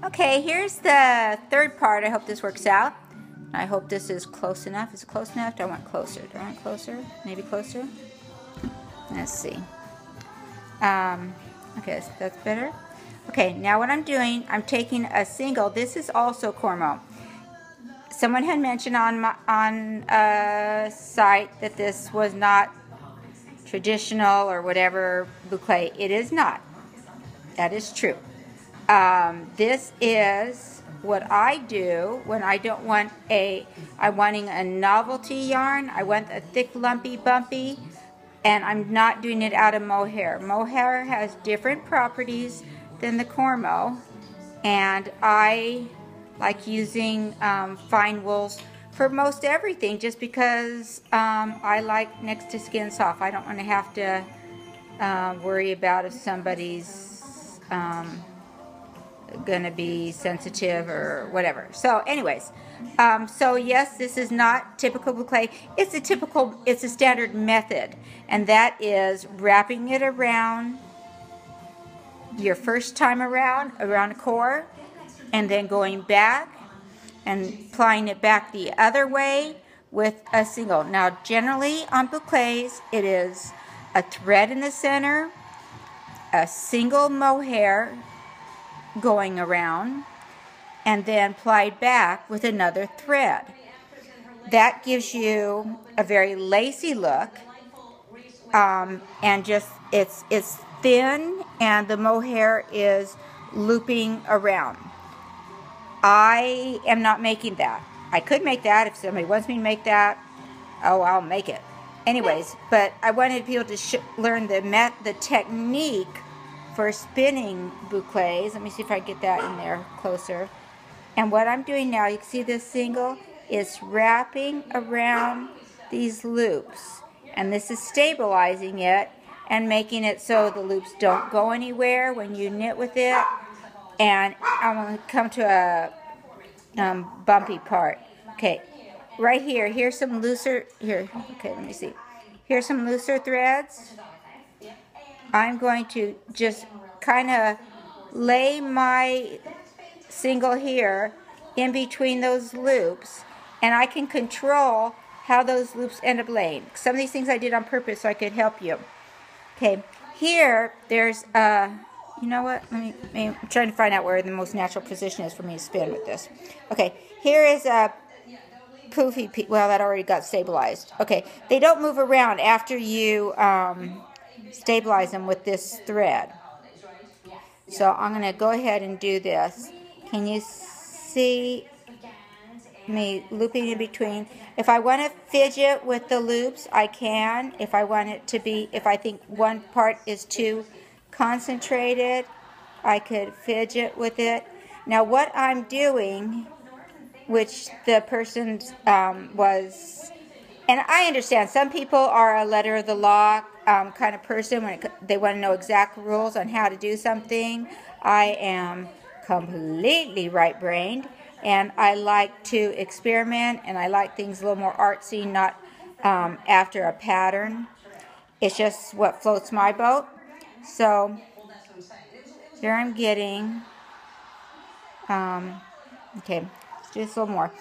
Okay, here's the third part. I hope this works out. I hope this is close enough. Is it close enough? Do I want closer? Do I want closer? Maybe closer? Let's see. Okay, so that's better. Okay, now what I'm doing, I'm taking a single. This is also cornmeal. Someone had mentioned on a site that this was not traditional or whatever boucle. It is not. That is true. This is what I do when I don't want I'm wanting a novelty yarn. I want a thick, lumpy, bumpy, and I'm not doing it out of mohair. Mohair has different properties than the cornmeal, and I like using fine wools for most everything just because I like next to skin soft. I don't want to have to worry about if somebody's gonna be sensitive or whatever. So anyways, so yes, this is not typical boucle. It's a standard method, and that is wrapping it around your first time around a core, and then going back and applying it back the other way with a single. Now generally on boucles it is a thread in the center, a single mohair going around, and then plied back with another thread. That gives you a very lacy look, and just it's thin and the mohair is looping around. I am not making that. I could make that if somebody wants me to make that. Oh, I'll make it. Anyways, but I wanted people to learn the technique for spinning boucles. Let me see if I get that in there closer. And what I'm doing now, you can see this single is wrapping around these loops. And this is stabilizing it and making it so the loops don't go anywhere when you knit with it. And I'm going to come to a bumpy part. Okay, right here, here's some looser, okay, let me see. Here's some looser threads. I'm going to just kind of lay my single here in between those loops, and I can control how those loops end up laying. Some of these things I did on purpose so I could help you. Okay, here there's you know what, I'm trying to find out where the most natural position is for me to spin with this. Okay, here is a poofy piece. Well, that already got stabilized. Okay, they don't move around after you stabilize them with this thread. So I'm going to go ahead and do this. Can you see me looping in between? If I want to fidget with the loops, I can. If I want it to be, if I think one part is too concentrated, I could fidget with it. Now what I'm doing, which the person was, and I understand some people are a letter of the law kind of person when they want to know exact rules on how to do something. I am completely right-brained, and I like to experiment, and I like things a little more artsy, not after a pattern. It's just what floats my boat. So here I'm getting, okay, let's do this a little more.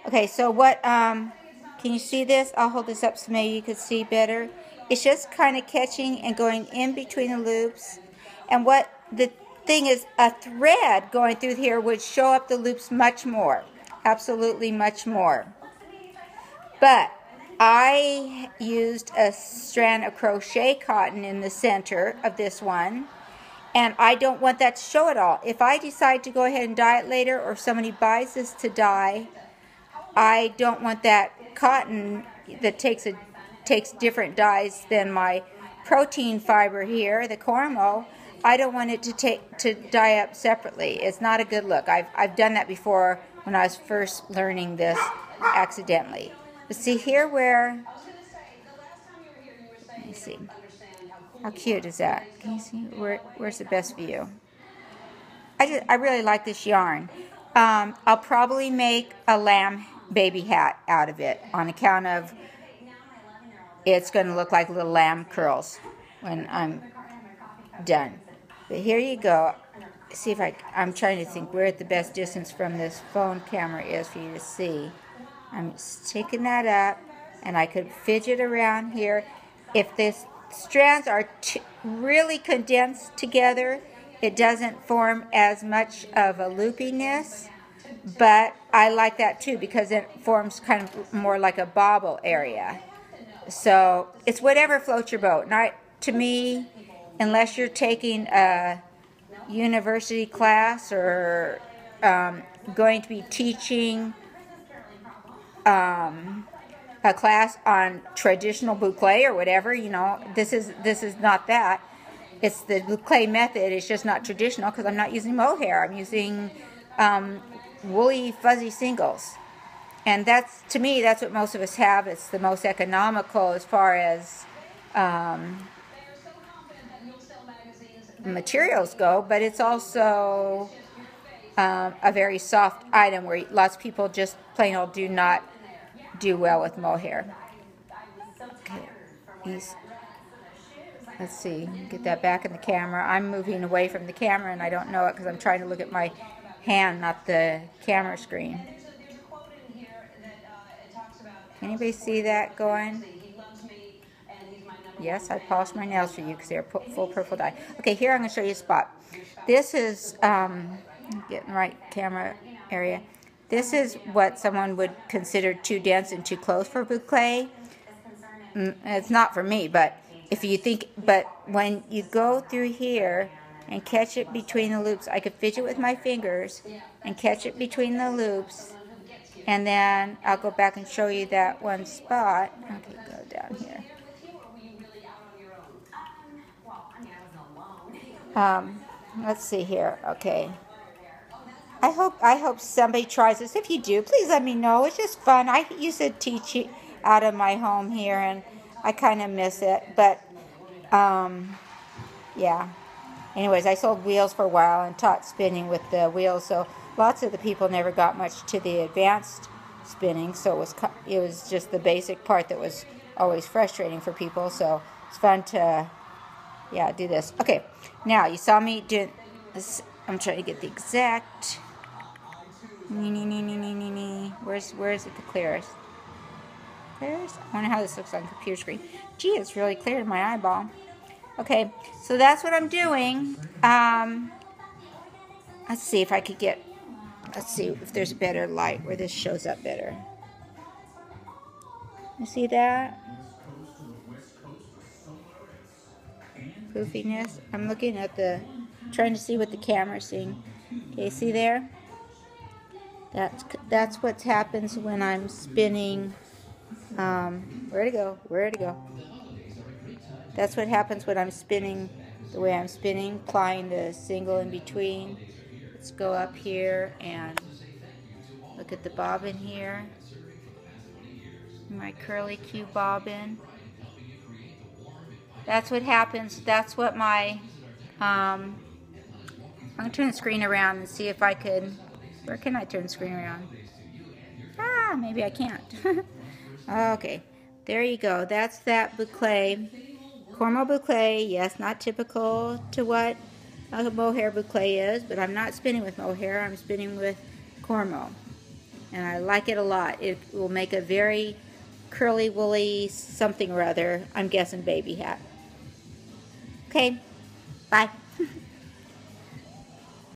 Okay, so what, can you see this? I'll hold this up so maybe you can see better. It's just kind of catching and going in between the loops. And what the thing is, a thread going through here would show up the loops much more. Absolutely much more. But I used a strand of crochet cotton in the center of this one, and I don't want that to show at all. If I decide to go ahead and dye it later, or if somebody buys this to dye, I don't want that cotton that takes different dyes than my protein fiber here, the cornmeal. I don't want it to dye up separately. It's not a good look. I've done that before when I was first learning this accidentally. But see here where, let me see, how cute is that? Can you see where's the best view? I really like this yarn. I'll probably make a lamb baby hat out of it on account of it's going to look like little lamb curls when I'm done. But here you go. see if I'm trying to think where the best distance from this phone camera is for you to see. I'm taking that up, and I could fidget around here. If the strands are really condensed together, it doesn't form as much of a loopiness, but I like that too because it forms kind of more like a bobble area. So it's whatever floats your boat. To me, unless you're taking a university class or going to be teaching a class on traditional boucle or whatever, you know, this is not that. It's the boucle method. It's just not traditional because I'm not using mohair. I'm using woolly fuzzy singles. And that's, to me, that's what most of us have. It's the most economical as far as materials go, but it's also a very soft item where lots of people just plain old do not do well with mohair. Okay, let's see, get that back in the camera. I'm moving away from the camera and I don't know it because I'm trying to look at my hand, not the camera screen. Anybody see that going? Yes, I polished my nails for you because they're full purple dye. Okay, here I'm going to show you a spot. This is, getting the right camera area. This is what someone would consider too dense and too close for boucle. It's not for me, but if you think, but when you go through here and catch it between the loops, I could fidget with my fingers and catch it between the loops. And then I'll go back and show you that one spot. Okay, go down here. Let's see here. Okay. I hope somebody tries this. If you do, please let me know. It's just fun. I used to teach out of my home here, and I kind of miss it. But, yeah. Anyways, I sold wheels for a while and taught spinning with the wheels, so lots of the people never got much to the advanced spinning, so it was just the basic part that was always frustrating for people, so it's fun to, yeah, do this. Okay, now you saw me doing this. I'm trying to get the exact, where's it the clearest? Clearest? I wonder how this looks on the computer screen. Gee, it's really clear to my eyeball. Okay, so that's what I'm doing. Let's see if I could get, let's see if there's a better light where this shows up better. You see that? Poofiness. I'm looking at trying to see what the camera's seeing. Okay, see there? That's what happens when I'm spinning. Where'd it go? That's what happens when I'm spinning the way I'm spinning, applying the single in between. Let's go up here and look at the bobbin here. My curly Q bobbin. That's what happens. That's what my, I'm going to turn the screen around and see if I could, where can I turn the screen around? Maybe I can't. Okay, there you go. That's that boucle. Cormo boucle, yes, not typical to what a mohair boucle is, but I'm not spinning with mohair, I'm spinning with cormo. And I like it a lot. It will make a very curly, woolly something or other, I'm guessing baby hat. Okay, bye.